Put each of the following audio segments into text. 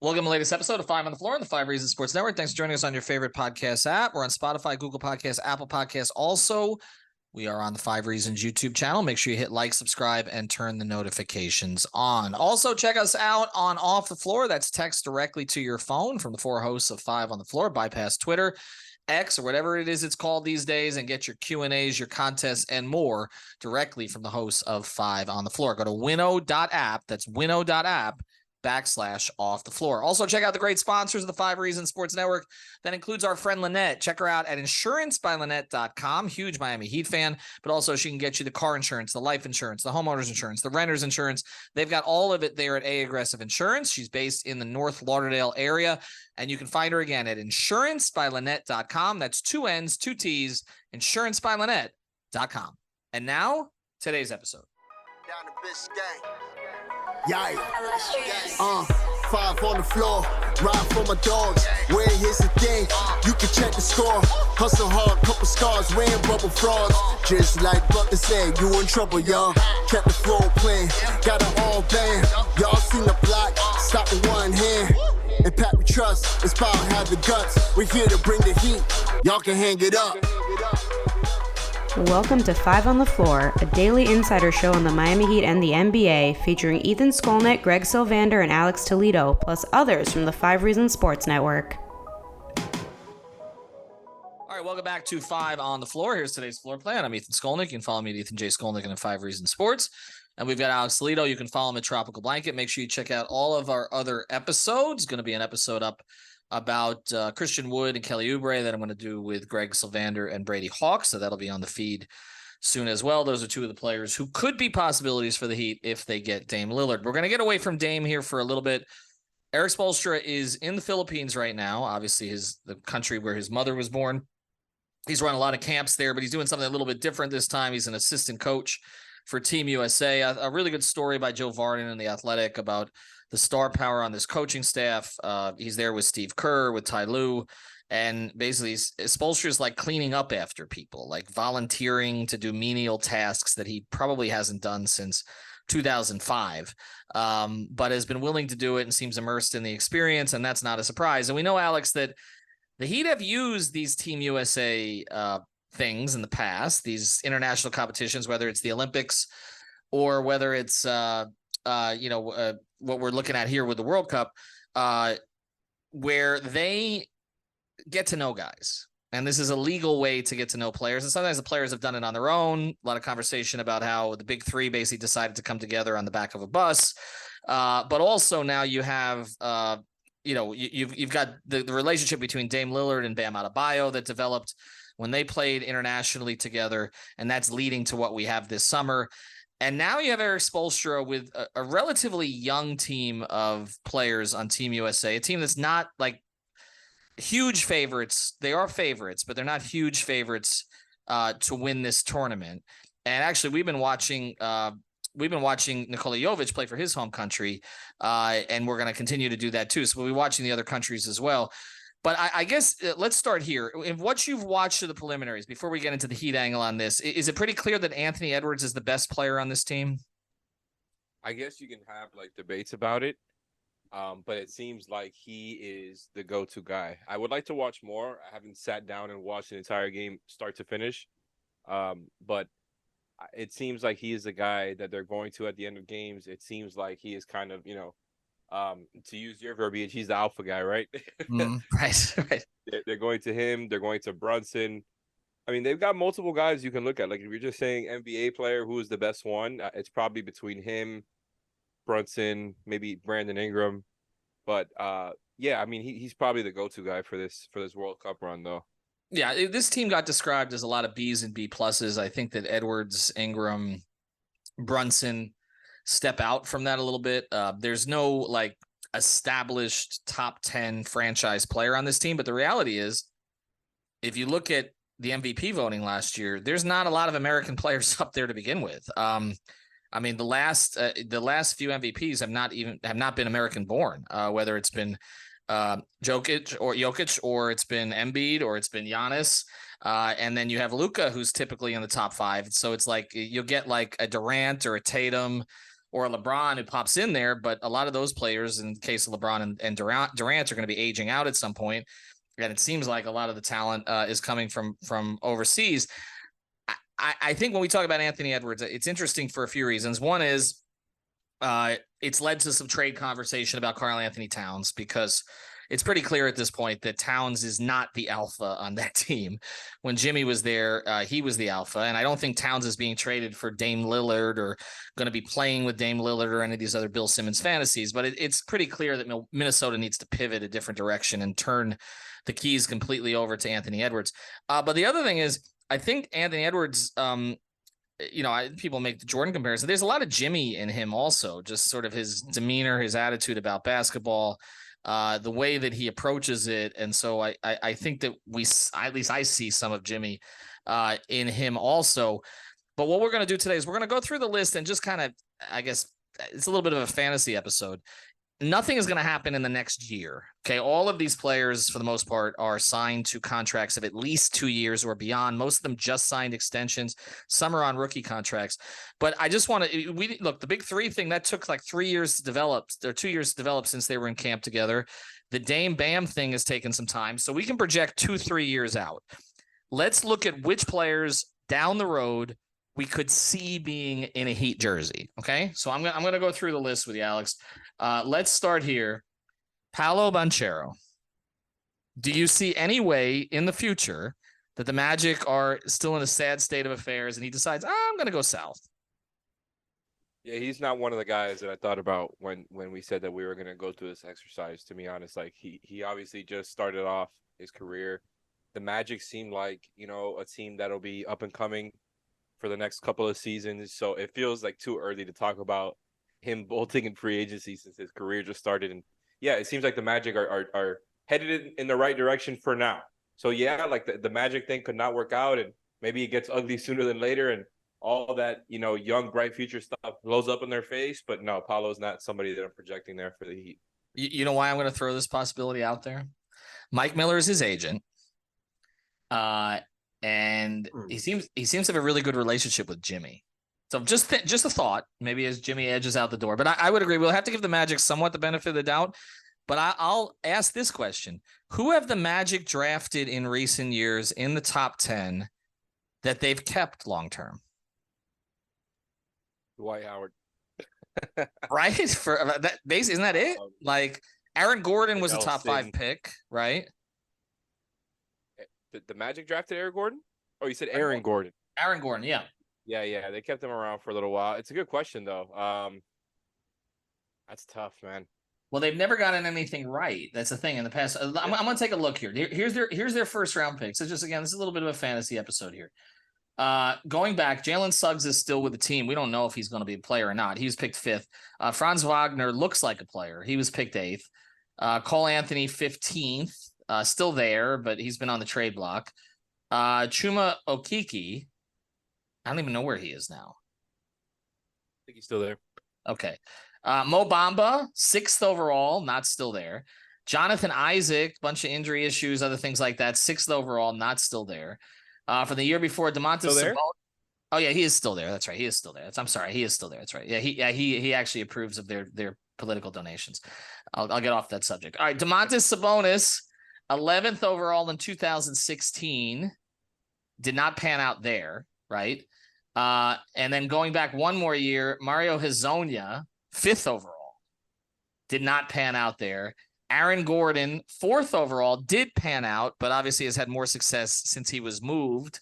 Welcome to the latest episode of Five on the Floor on the Five Reasons Sports Network. Thanks for joining us on your favorite podcast app. We're on Spotify, Google Podcasts, Apple Podcasts. Also, we are on the Five Reasons YouTube channel. Make sure you hit like, subscribe, and turn the notifications on. Also, check us out on Off the Floor. That's text directly to your phone from the four hosts of Five on the Floor. Bypass Twitter, X, or whatever it is it's called these days, and get your Q&As, your contests, and more directly from the hosts of Five on the Floor. Go to winnow.app. That's winnow.app. /off the floor. Also, check out the great sponsors of the Five Reasons Sports Network. That includes our friend Lynette. Check her out at insurancebylynette.com. Huge Miami Heat fan, but also she can get you the car insurance, the life insurance, the homeowner's insurance, the renter's insurance. They've got all of it there at A Aggressive Insurance. She's based in the North Lauderdale area, and you can find her again at insurancebylynette.com. That's two N's, two T's, insurancebylynette.com. And now, today's episode. Down the bitch gang. Yikes. Five on the floor, ride for my dogs. Where here's the thing, you can check the score. Hustle hard, couple scars, wearing rubber frauds. Just like Butler said, you in trouble, y'all. Kept the floor playing, got it all banned. Y'all seen the block, stop with one hand. And Pat we trust, it's power, have the guts. We're here to bring the heat, y'all can hang it up. Welcome to Five on the Floor, a daily insider show on the Miami Heat and the NBA, featuring Ethan Skolnick, Greg Sylvander, and Alex Toledo, plus others from the Five Reasons Sports Network. All right, welcome back to Five on the Floor. Here's today's floor plan. I'm Ethan Skolnick. You can follow me at Ethan J. Skolnick and Five Reasons Sports. And we've got Alex Toledo. You can follow him at Tropical Blanket. Make sure you check out all of our other episodes. Going to be an episode up about Christian Wood and Kelly Oubre that I'm going to do with Greg Sylvander and Brady Hawk. So that'll be on the feed soon as well. Those are two of the players who could be possibilities for the Heat if they get Dame Lillard. We're going to get away from Dame here for a little bit. Erik Spoelstra is in the Philippines right now, obviously the country where his mother was born. He's run a lot of camps there, but he's doing something a little bit different this time. He's an assistant coach for Team USA. A really good story by Joe Vardon in The Athletic about the star power on this coaching staff. He's there with Steve Kerr, with Ty Lue, and basically Spoelstra is like cleaning up after people, like volunteering to do menial tasks that he probably hasn't done since 2005, but has been willing to do it and seems immersed in the experience, and that's not a surprise. And we know, Alex, that the Heat have used these Team USA things in the past, these international competitions, whether it's the Olympics or whether it's what we're looking at here with the World Cup, where they get to know guys. And this is a legal way to get to know players. And sometimes the players have done it on their own. A lot of conversation about how the big three basically decided to come together on the back of a bus. But also now you have, you've got the relationship between Dame Lillard and Bam Adebayo that developed when they played internationally together. And that's leading to what we have this summer. And now you have Erik Spoelstra with a relatively young team of players on Team USA, a team that's not like huge favorites. They are favorites, but they're not huge favorites to win this tournament. And actually, we've been watching Nikola Jovic play for his home country, and we're going to continue to do that too. So we'll be watching the other countries as well. But I guess let's start here. In what you've watched of the preliminaries, before we get into the Heat angle on this, is it pretty clear that Anthony Edwards is the best player on this team? I guess you can have like debates about it, but it seems like he is the go-to guy. I would like to watch more. I haven't sat down and watched an entire game start to finish, but it seems like he is the guy that they're going to at the end of games. It seems like he is kind of, to use your verbiage, he's the alpha guy, right? Right. They're going to him. They're going to Brunson. I mean, they've got multiple guys you can look at. Like if you're just saying NBA player, who is the best one? It's probably between him, Brunson, maybe Brandon Ingram. But yeah, I mean, he's probably the go-to guy for this World Cup run, though. Yeah, this team got described as a lot of B's and B pluses. I think that Edwards, Ingram, Brunson step out from that a little bit. There's no like established top 10 franchise player on this team, but the reality is, if you look at the MVP voting last year, there's not a lot of American players up there to begin with. I mean, the last few MVPs have not been American born, whether it's been Jokic or it's been Embiid or it's been Giannis. And then you have Luka, who's typically in the top 5. So it's like you'll get like a Durant or a Tatum or a LeBron who pops in there. But a lot of those players, in the case of LeBron and Durant, are going to be aging out at some point. And it seems like a lot of the talent is coming from overseas. I think when we talk about Anthony Edwards, it's interesting for a few reasons. One is it's led to some trade conversation about Karl Anthony Towns, because it's pretty clear at this point that Towns is not the alpha on that team. When Jimmy was there, he was the alpha. And I don't think Towns is being traded for Dame Lillard or going to be playing with Dame Lillard or any of these other Bill Simmons fantasies. But it's pretty clear that Minnesota needs to pivot a different direction and turn the keys completely over to Anthony Edwards. But the other thing is, I think Anthony Edwards, people make the Jordan comparison. There's a lot of Jimmy in him also, just sort of his demeanor, his attitude about basketball, the way that he approaches it. And so I think that at least I see some of Jimmy in him also. But what we're going to do today is we're going to go through the list and just kind of, I guess it's a little bit of a fantasy episode. Nothing is going to happen in the next year. Okay. All of these players, for the most part, are signed to contracts of at least 2 years or beyond. Most of them just signed extensions. Some are on rookie contracts. But I just want to, look, the big three thing that took like 3 years to develop, or 2 years to develop since they were in camp together. The Dame Bam thing has taken some time. So we can project 2-3 years out. Let's look at which players down the road we could see being in a Heat jersey. Okay. So I'm going to go through the list with you, Alex. Let's start here. Paolo Banchero. Do you see any way in the future that the Magic are still in a sad state of affairs and he decides, I'm going to go south? Yeah, he's not one of the guys that I thought about when we said that we were going to go through this exercise, to be honest. Like, he obviously just started off his career. The Magic seem like, a team that'll be up and coming for the next couple of seasons. So it feels like too early to talk about him bolting in free agency since his career just started. And yeah, it seems like the Magic are headed in the right direction for now. So yeah, like the Magic thing could not work out, and maybe it gets ugly sooner than later, and all that, young, bright future stuff blows up in their face. But no, Paolo's not somebody that I'm projecting there for the Heat. You know why I'm going to throw this possibility out there? Mike Miller is his agent. And he seems to have a really good relationship with Jimmy. So just a thought, maybe as Jimmy edges out the door. But I would agree. We'll have to give the Magic somewhat the benefit of the doubt. But I'll ask this question. Who have the Magic drafted in recent years in the top 10 that they've kept long-term? Dwight Howard. Right? For that base, isn't that it? Like Aaron Gordon was a top 5 pick, right? The Magic drafted Aaron Gordon? Oh, you said Aaron Gordon. Aaron Gordon, yeah. Yeah. They kept him around for a little while. It's a good question, though. That's tough, man. Well, they've never gotten anything right. That's the thing in the past. I'm going to take a look here. Here's their first round pick. So just, again, this is a little bit of a fantasy episode here. Going back, Jalen Suggs is still with the team. We don't know if he's going to be a player or not. He was picked 5th. Franz Wagner looks like a player. He was picked 8th. Cole Anthony 15th. Still there, but he's been on the trade block. Chuma Okeke, I don't even know where he is now. I think he's still there. Okay. Mo Bamba, 6th overall, not still there. Jonathan Isaac, bunch of injury issues, other things like that. 6th overall, not still there. For the year before, DeMontis Sabonis. Oh yeah, he is still there. That's right. He is still there. I'm sorry. He is still there. That's right. Yeah, he actually approves of their political donations. I'll get off that subject. All right, DeMontis Sabonis, 11th overall in 2016, did not pan out there, right? And then going back one more year, Mario Hezonja, 5th overall, did not pan out there. Aaron Gordon, 4th overall, did pan out, but obviously has had more success since he was moved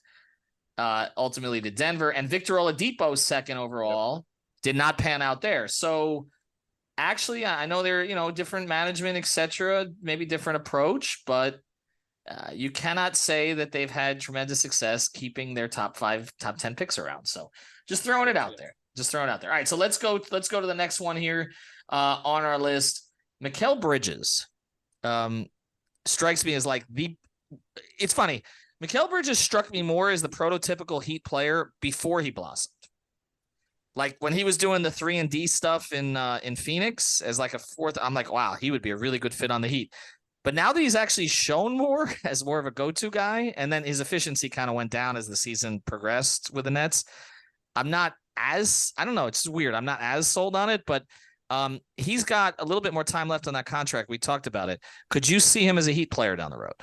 ultimately to Denver. And Victor Oladipo, 2nd overall, did not pan out there. So actually, I know they're, different management, etc., maybe different approach, but you cannot say that they've had tremendous success keeping their top 5, top 10 picks around. So just throwing it out there. All right, so let's go to the next one here on our list. Mikal Bridges strikes me as like it's funny. Mikal Bridges struck me more as the prototypical Heat player before he blossomed. Like when he was doing the 3-and-D stuff in Phoenix as like a 4th, I'm like, wow, he would be a really good fit on the Heat. But now that he's actually shown more as more of a go-to guy, and then his efficiency kind of went down as the season progressed with the Nets, I'm not as, I don't know, it's weird. I'm not as sold on it, but he's got a little bit more time left on that contract. We talked about it. Could you see him as a Heat player down the road?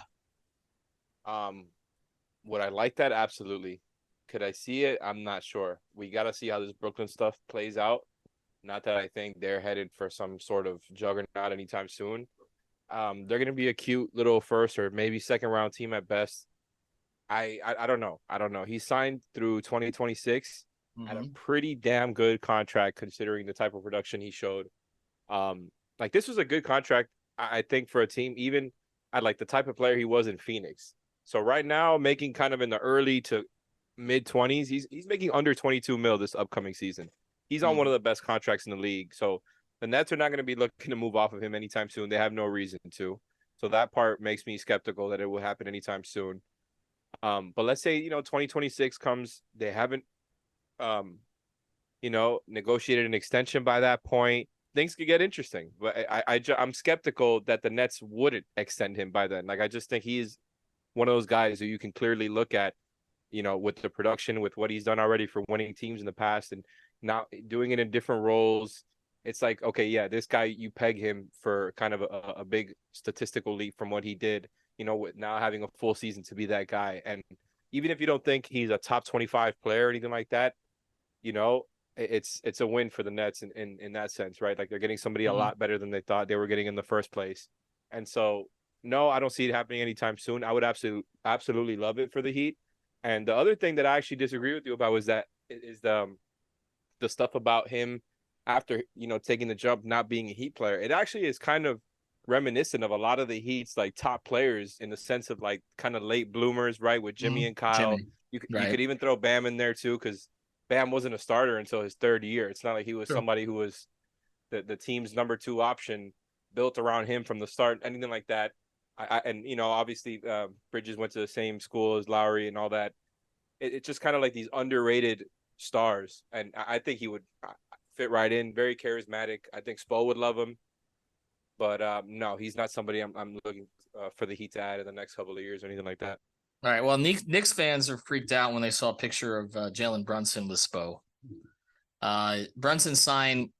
Would I like that? Absolutely. Could I see it? I'm not sure. We got to see how this Brooklyn stuff plays out. Not that I think they're headed for some sort of juggernaut anytime soon. They're going to be a cute little first or maybe second round team at best. I don't know. I don't know. He signed through 2026 at a pretty damn good contract considering the type of production he showed. Like this was a good contract, I think, for a team, even at like the type of player he was in Phoenix. So right now, making kind of in the early to mid 20s, he's making under 22 mil this upcoming season. He's on one of the best contracts in the league. So the Nets are not going to be looking to move off of him anytime soon. They have no reason to. So that part makes me skeptical that it will happen anytime soon. But let's say, 2026 comes, they haven't, negotiated an extension by that point. Things could get interesting. But I'm skeptical that the Nets wouldn't extend him by then. Like, I just think he's one of those guys who you can clearly look at, with the production, with what he's done already for winning teams in the past and now doing it in different roles. It's like, okay, yeah, this guy, you peg him for kind of a big statistical leap from what he did, with now having a full season to be that guy. And even if you don't think he's a top 25 player or anything like that, it's a win for the Nets in that sense, right? Like they're getting somebody a lot better than they thought they were getting in the first place. And so, no, I don't see it happening anytime soon. I would absolutely love it for the Heat. And the other thing that I actually disagree with you about is the stuff about him after, taking the jump, not being a Heat player. It actually is kind of reminiscent of a lot of the Heat's like top players in the sense of like kind of late bloomers, right? With Jimmy and Kyle. You could even throw Bam in there too, because Bam wasn't a starter until his third year. It's not like he was somebody who was the team's number 2 option built around him from the start, anything like that. Obviously Bridges went to the same school as Lowry and all that. It's just kind of like these underrated stars. And I think he would fit right in. Very charismatic. I think Spo would love him. But no, he's not somebody I'm looking for the Heat to add in the next couple of years or anything like that. All right. Well, Knicks fans are freaked out when they saw a picture of Jalen Brunson with Spo. Brunson signed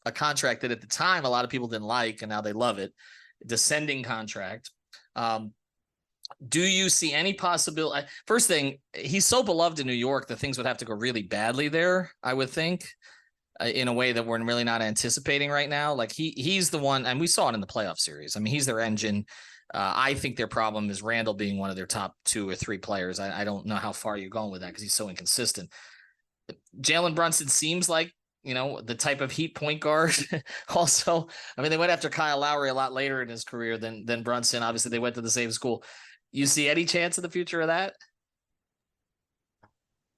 a contract that at the time a lot of people didn't like, and now they love it. Descending contract. Do you see any possibility? First thing, he's so beloved in New York that things would have to go really badly there, I would think, in a way that we're really not anticipating right now. Like he's the one, and we saw it in the playoff series. I mean, he's their engine. I think their problem is Randall being one of their top 2 or 3 players. I don't know how far you're going with that because he's so inconsistent. Jalen Brunson seems like, the type of Heat point guard. Also, I mean, they went after Kyle Lowry a lot later in his career than Brunson. Obviously, they went to the same school. You see any chance of the future of that?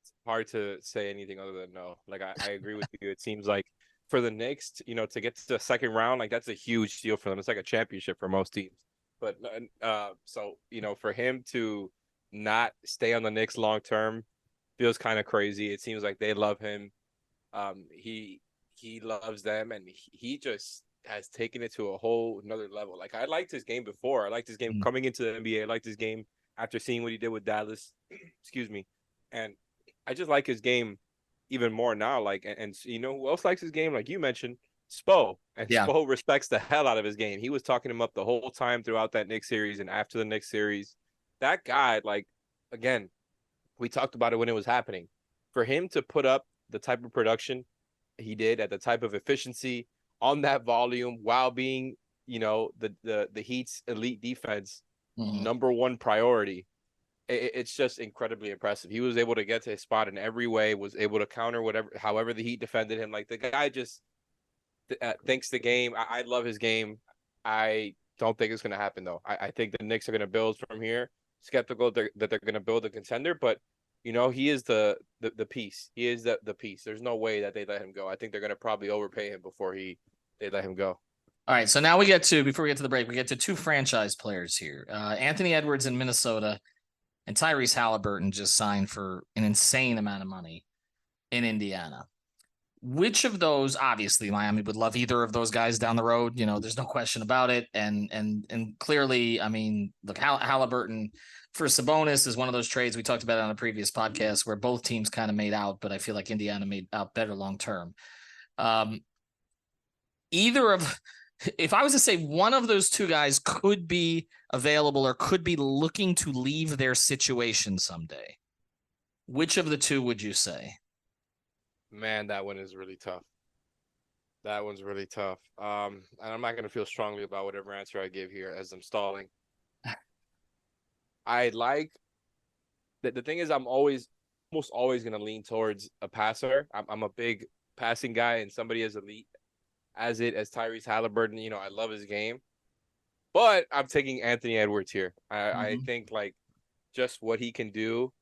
It's hard to say anything other than no. Like, I agree with you. It seems like for the Knicks, to get to the second round, like that's a huge deal for them. It's like a championship for most teams. But so, for him to not stay on the Knicks long term feels kind of crazy. It seems like they love him. He loves them, and he just has taken it to a whole another level. Like, I liked his game before. I liked his game coming into the NBA. I liked his game after seeing what he did with Dallas. Excuse me. And I just like his game even more now. Like, and who else likes his game? Like you mentioned, Spo. And Spo respects the hell out of his game. He was talking him up the whole time throughout that Knicks series and after the Knicks series. That guy, like, again, we talked about it when it was happening. For him to put up the type of production he did at the type of efficiency on that volume while being, the Heat's elite defense number 1 priority, it's just incredibly impressive. He was able to get to his spot in every way, was able to counter however the Heat defended him. Like, the guy just thinks the game. I love his game. I don't think it's going to happen, though. I think the Knicks are going to build from here. Skeptical that they're going to build a contender, but he is the piece. He is the piece. There's no way that they let him go. I think they're going to probably overpay him before they let him go. All right. So now before we get to the break, we get to 2 franchise players here. Anthony Edwards in Minnesota and Tyrese Halliburton just signed for an insane amount of money in Indiana. which of those, obviously Miami would love either of those guys down the road. There's no question about it. And clearly, I mean, look, Halliburton for Sabonis is one of those trades we talked about on a previous podcast where both teams kind of made out, but I feel like Indiana made out better long-term. If I was to say one of those two guys could be available or could be looking to leave their situation someday, which of the two would you say? Man, that one is really tough. That one's really tough. And I'm not going to feel strongly about whatever answer I give here as I'm stalling. I like the thing is I'm almost always going to lean towards a passer. I'm a big passing guy, and somebody as elite as Tyrese Halliburton. I love his game, but I'm taking Anthony Edwards here. I think like just what he can do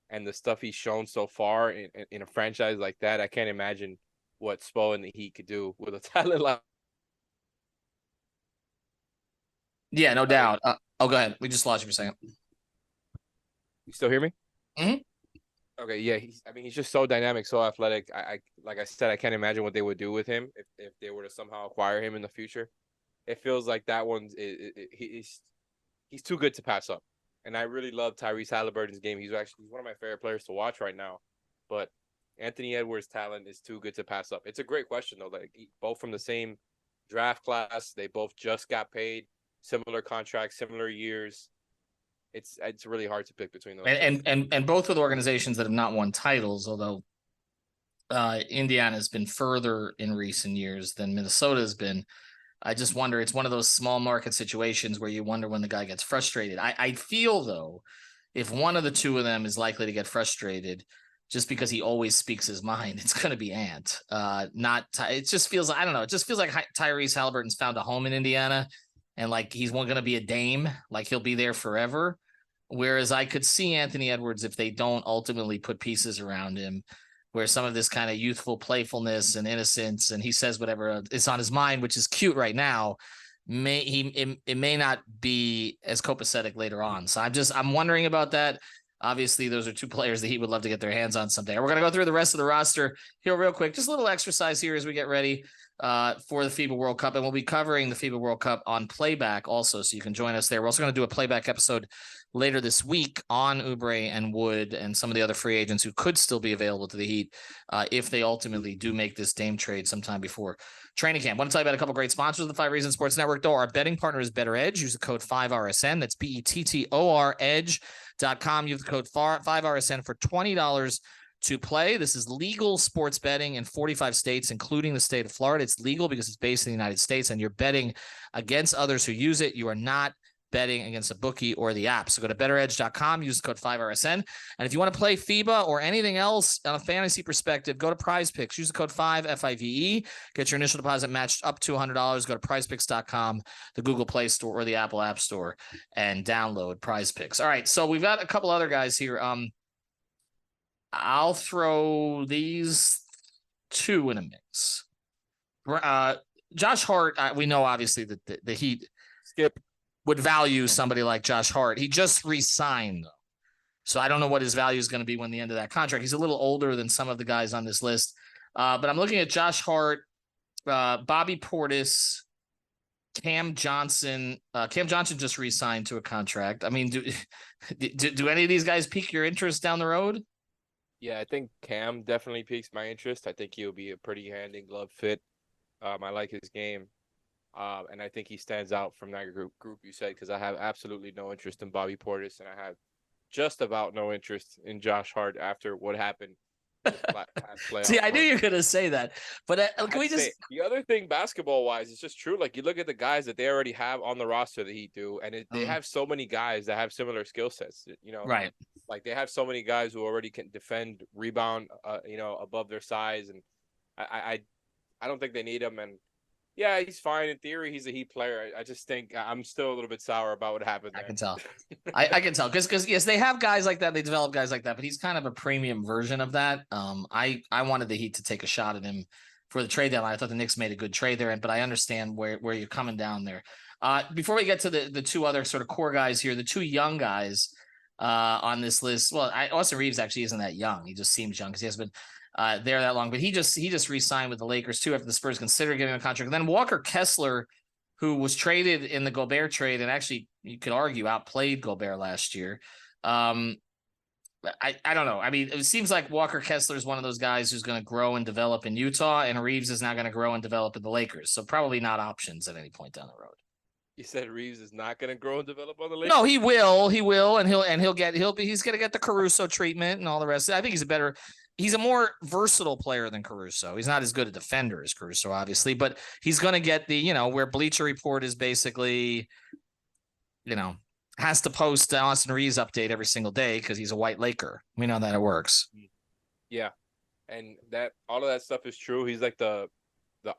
and the stuff he's shown so far in a franchise like that, I can't imagine what Spo and the Heat could do with a talent like. Yeah, no doubt. Go ahead. We just lost you for a second. You still hear me? Mm-hmm. Okay, yeah. He's just so dynamic, so athletic. I like I said, I can't imagine what they would do with him if they were to somehow acquire him in the future. It feels like that he's too good to pass up. And I really love Tyrese Halliburton's game. He's one of my favorite players to watch right now. But Anthony Edwards' talent is too good to pass up. It's a great question, though. Like, both from the same draft class. They both just got paid. Similar contracts, similar years. It's really hard to pick between those. And both with organizations that have not won titles, although Indiana has been further in recent years than Minnesota has been. I just wonder, it's one of those small market situations where you wonder when the guy gets frustrated. I feel, though, if one of the two of them is likely to get frustrated just because he always speaks his mind, it's going to be Ant. It just feels, I don't know. It just feels like Tyrese Halliburton's found a home in Indiana and like he's going to be a Dame, like he'll be there forever. Whereas I could see Anthony Edwards, if they don't ultimately put pieces around him, where some of this kind of youthful playfulness and innocence, and he says whatever is on his mind, which is cute right now, it may not be as copacetic later on. So I'm wondering about that. Obviously, those are two players that he would love to get their hands on someday. We're going to go through the rest of the roster here real quick. Just a little exercise here as we get ready for the FIBA World Cup. And we'll be covering the FIBA World Cup on playback also, so you can join us there. We're also going to do a playback episode later this week on Oubre and Wood and some of the other free agents who could still be available to the Heat if they ultimately do make this Dame trade sometime before training camp. I want to tell you about a couple great sponsors of the 5 Reasons Sports Network, though. Our betting partner is Better Edge. Use the code 5RSN. That's BETTOR Edge.com. Use the code 5RSN for $20 to play. This is legal sports betting in 45 states, including the state of Florida. It's legal because it's based in the United States, and you're betting against others who use it. You are not betting against a bookie or the app. So go to betteredge.com, use the code 5RSN. And if you want to play FIBA or anything else on a fantasy perspective, go to Prize Picks. Use the code 5FIVE. Get your initial deposit matched up to $100. Go to prizepicks.com, the Google Play Store or the Apple App Store, and download Prize Picks. All right, so we've got a couple other guys here. I'll throw these two in a mix. Josh Hart, we know obviously that the Heat would value somebody like Josh Hart. He just re-signed, though. So I don't know what his value is going to be when the end of that contract. He's a little older than some of the guys on this list. But I'm looking at Josh Hart, Bobby Portis, Cam Johnson. Cam Johnson just re-signed to a contract. I mean, do any of these guys pique your interest down the road? Yeah, I think Cam definitely piques my interest. I think he'll be a pretty hand-in-glove fit. I like his game. And I think he stands out from that group you said, because I have absolutely no interest in Bobby Portis, and I have just about no interest in Josh Hart after what happened. See, I knew you were going to say that, but can we just... The other thing, basketball-wise, is just true. Like, you look at the guys that they already have on the roster that he do, and they have so many guys that have similar skill sets, Right. Like, they have so many guys who already can defend, rebound, above their size, and I don't think they need him, and yeah, he's fine. In theory, he's a Heat player. I just think I'm still a little bit sour about what happened there. I can tell. I can tell because yes, they have guys like that. They develop guys like that, but he's kind of a premium version of that. I wanted the Heat to take a shot at him for the trade deadline. I thought the Knicks made a good trade there, but I understand where you're coming down there. Before we get to the two other sort of core guys here, the two young guys on this list. Well, Austin Reeves actually isn't that young. He just seems young because he has been there that long. But he just re-signed with the Lakers too after the Spurs considered giving him a contract. And then Walker Kessler, who was traded in the Gobert trade and actually you could argue outplayed Gobert last year. I don't know. I mean, it seems like Walker Kessler is one of those guys who's going to grow and develop in Utah, and Reeves is now going to grow and develop in the Lakers. So probably not options at any point down the road. You said Reeves is not going to grow and develop on the Lakers? No, he will, and he's going to get the Caruso treatment and all the rest. I think he's a more versatile player than Caruso. He's not as good a defender as Caruso, obviously, but he's going to get where Bleacher Report is basically, has to post Austin Reeves update every single day because he's a white Laker. We know that it works. Yeah. And that all of that stuff is true. He's like the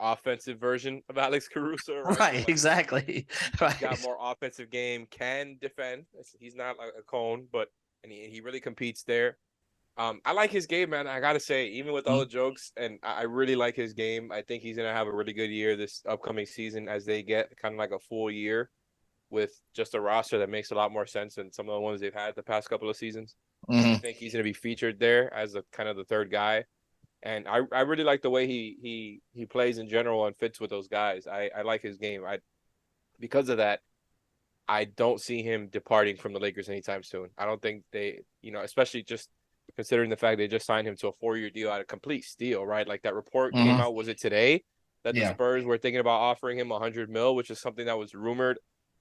offensive version of Alex Caruso. Right, like, exactly. Right. He's got more offensive game, can defend. He's not like a cone, but he really competes there. I like his game, man. I got to say, even with all the jokes, and I really like his game. I think he's going to have a really good year this upcoming season as they get kind of like a full year with just a roster that makes a lot more sense than some of the ones they've had the past couple of seasons. I think he's going to be featured there as a kind of the third guy. And I really like the way he plays in general and fits with those guys. I like his game. Because of that, I don't see him departing from the Lakers anytime soon. I don't think they, especially just considering the fact they just signed him to a 4-year deal at a complete steal, right? Like that report came out, was it today, that the Spurs were thinking about offering him $100 million, which is something that was rumored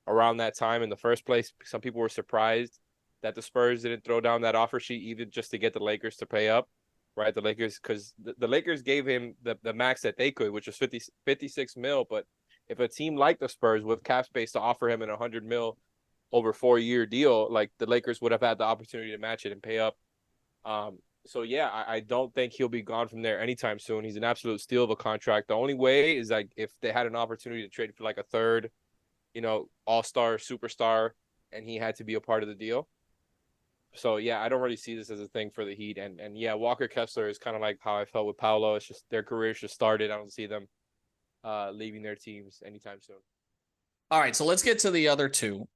around that time in the first place. Some people were surprised that the Spurs didn't throw down that offer sheet even just to get the Lakers to pay up, right? The Lakers, because the Lakers gave him the max that they could, which was 56 mil. But if a team like the Spurs with cap space to offer him an $100 million over 4-year deal, like the Lakers would have had the opportunity to match it and pay up. So yeah, I don't think he'll be gone from there anytime soon. He's an absolute steal of a contract. The only way is like if they had an opportunity to trade for like a third, all-star, superstar, and he had to be a part of the deal. So yeah, I don't really see this as a thing for the Heat. And yeah, Walker Kessler is kind of like how I felt with Paolo. It's just their careers just started. I don't see them leaving their teams anytime soon. All right, so let's get to the other two.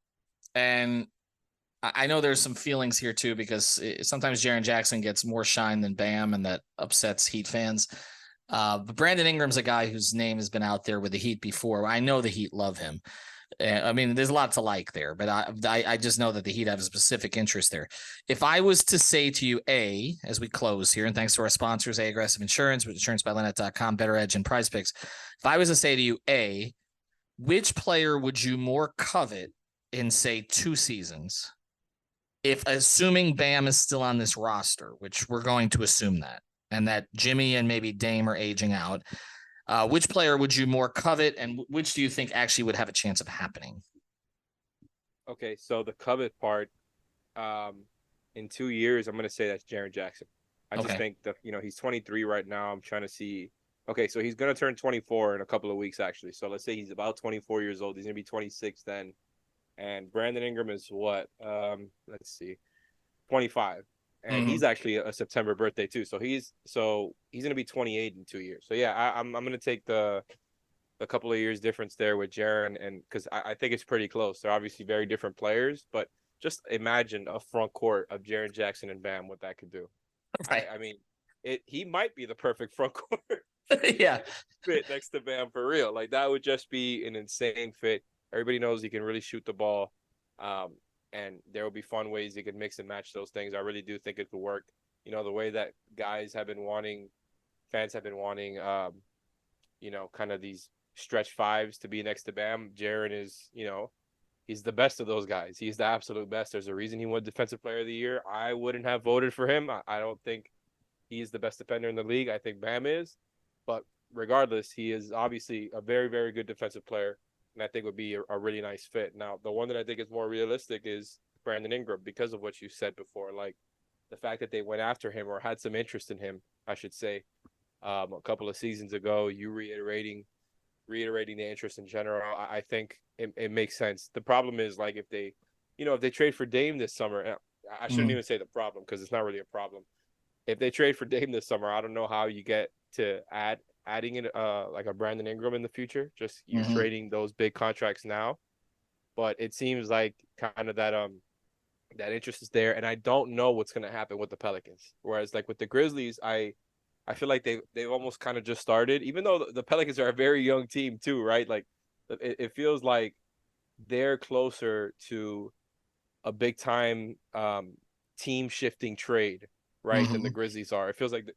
And I know there's some feelings here too, because sometimes Jaren Jackson gets more shine than Bam, and that upsets Heat fans. But Brandon Ingram's a guy whose name has been out there with the Heat before. I know the Heat love him. I mean, there's a lot to like there, but I just know that the Heat have a specific interest there. If I was to say to you, as we close here, and thanks to our sponsors, Aggressive Insurance, with insurancebylennet.com, Better Edge, and Prize Picks. If I was to say to you, which player would you more covet in, say, 2 seasons? If assuming Bam is still on this roster, which we're going to assume that, and that Jimmy and maybe Dame are aging out, which player would you more covet, and which do you think actually would have a chance of happening? Okay, so the covet part, in 2 years, I'm going to say that's Jaren Jackson. I just think that, he's 23 right now. I'm trying to see. Okay, so he's going to turn 24 in a couple of weeks, actually. So let's say he's about 24 years old. He's going to be 26 then. And Brandon Ingram is what? Let's see, 25. And he's actually a September birthday too. So he's going to be 28 in 2 years. So yeah, I'm going to take the couple of years difference there with Jaren, and because I think it's pretty close. They're obviously very different players, but just imagine a front court of Jaren Jackson and Bam, what that could do. Right. I mean, he might be the perfect front court. Yeah. Fit next to Bam for real. Like that would just be an insane fit. Everybody knows he can really shoot the ball. And there will be fun ways he could mix and match those things. I really do think it could work. The way that fans have been wanting, kind of these stretch fives to be next to Bam. Jaren is, he's the best of those guys. He's the absolute best. There's a reason he won Defensive Player of the Year. I wouldn't have voted for him. I don't think he's the best defender in the league. I think Bam is. But regardless, he is obviously a very, very good defensive player. And I think would be a really nice fit. Now, the one that I think is more realistic is Brandon Ingram, because of what you said before, like the fact that they went after him or had some interest in him, I should say, a couple of seasons ago. You reiterating the interest in general. I think it makes sense. The problem is like if they trade for Dame this summer, I shouldn't even say the problem because it's not really a problem. If they trade for Dame this summer, I don't know how you get to adding in like a Brandon Ingram in the future, just you trading those big contracts now. But it seems like kind of that interest is there, and I don't know what's going to happen with the Pelicans. Whereas like with the Grizzlies, I I feel like they've almost kind of just started, even though the Pelicans are a very young team too, right? Like it feels like they're closer to a big time team shifting trade, right, than the Grizzlies are. It feels like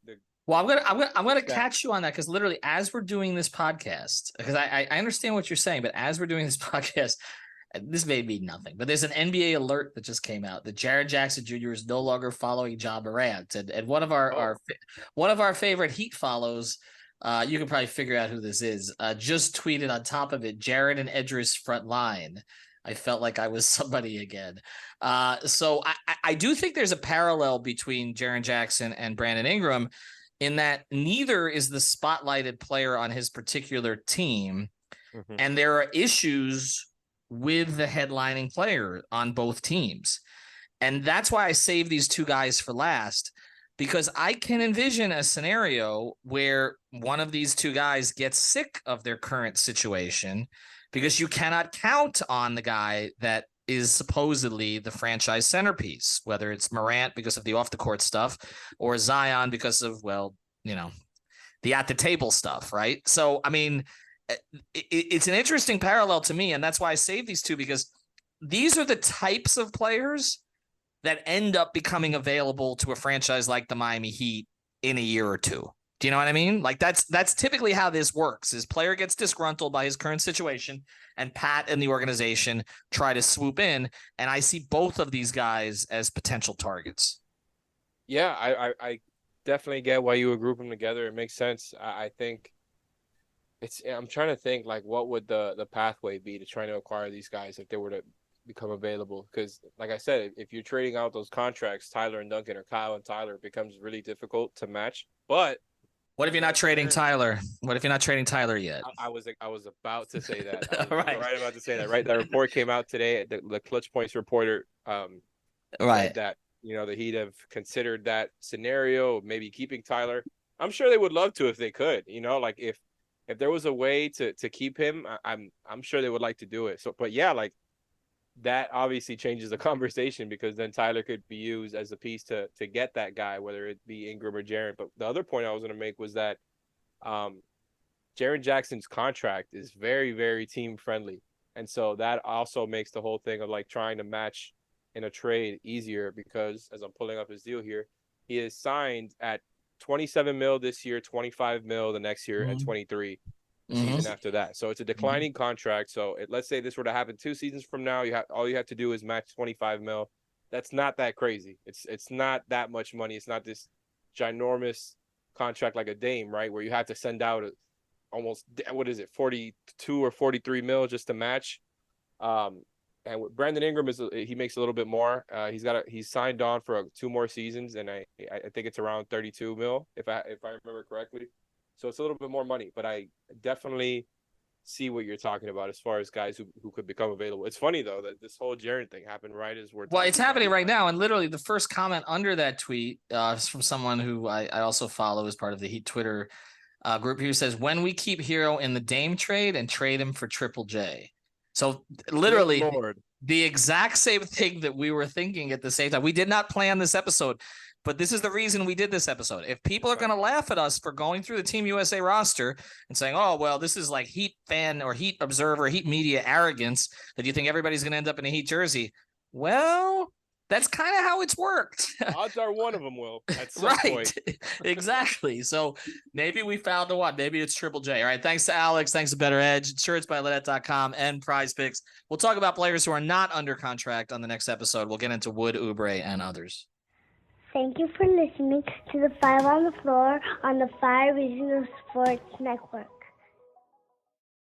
well, I'm gonna catch you on that, because literally as we're doing this podcast, because I understand what you're saying, but as we're doing this podcast, this may mean nothing, but there's an NBA alert that just came out that Jaren Jackson Jr. is no longer following Ja Morant, and one of our favorite Heat follows, you can probably figure out who this is, just tweeted on top of it, Jaren and Edris front line. I felt like I was somebody again. So I do think there's a parallel between Jaren Jackson and Brandon Ingram, in that neither is the spotlighted player on his particular team, and there are issues with the headlining player on both teams. And that's why I saved these two guys for last, because I can envision a scenario where one of these two guys gets sick of their current situation, because you cannot count on the guy that is supposedly the franchise centerpiece, whether it's Morant because of the off the court stuff, or Zion because of, well, you know, the at the table stuff, right? So, I mean, it's an interesting parallel to me, and that's why I saved these two, because these are the types of players that end up becoming available to a franchise like the Miami Heat in a year or two. Do you know what I mean? Like that's typically how this works. Is player gets disgruntled by his current situation, and Pat and the organization try to swoop in. And I see both of these guys as potential targets. Yeah, I definitely get why you would group them together. It makes sense. I think I'm trying to think, like, what would the pathway be to trying to acquire these guys if they were to become available? Because like I said, if you're trading out those contracts, Tyler and Duncan, or Kyle and Tyler, it becomes really difficult to match. But what if you're not trading Tyler? What if you're not trading Tyler yet? I was about to say that. Right about to say that. Right, that report came out today. The Clutch Points reporter, right, that the Heat have considered that scenario, maybe keeping Tyler. I'm sure they would love to if they could. Like if there was a way to keep him, I'm sure they would like to do it. So, but yeah, like that obviously changes the conversation, because then Tyler could be used as a piece to get that guy, whether it be Ingram or Jaren. But the other point I was going to make was that Jaren Jackson's contract is very, very team friendly. And so that also makes the whole thing of like trying to match in a trade easier, because as I'm pulling up his deal here, he is signed at $27 million this year, $25 million the next year, and $23 season after that. So it's a declining contract. So let's say this were to happen 2 seasons from now, all you have to do is match $25 million. That's not that crazy. It's not that much money. It's not this ginormous contract like a Dame, right, where you have to send out almost, what is it, 42 or 43 million just to match. And Brandon Ingram he makes a little bit more. He's signed on for 2 more seasons, and I think it's around 32 million if I remember correctly. So it's a little bit more money, but I definitely see what you're talking about as far as guys who could become available. It's funny though that this whole Jaren thing happened right as we're well, it's happening right now, and literally the first comment under that tweet is from someone who I also follow as part of the Heat Twitter group, who says, "When we keep Hero in the Dame trade and trade him for Triple J." So literally the exact same thing that we were thinking at the same time. We did not plan this episode, but this is the reason we did this episode. If people are going to laugh at us for going through the Team USA roster and saying, oh, well, this is like Heat fan or Heat observer, Heat media arrogance, that you think everybody's going to end up in a Heat jersey. Well, that's kind of how it's worked. Odds are one of them will at some point. Exactly. So maybe we found the one. Maybe it's Triple J. All right. Thanks to Alex. Thanks to Better Edge, insurancebyLynette.com, and Prize Picks. We'll talk about players who are not under contract on the next episode. We'll get into Wood, Oubre, and others. Thank you for listening to the 5 on the Floor on the 5 Regional Sports Network.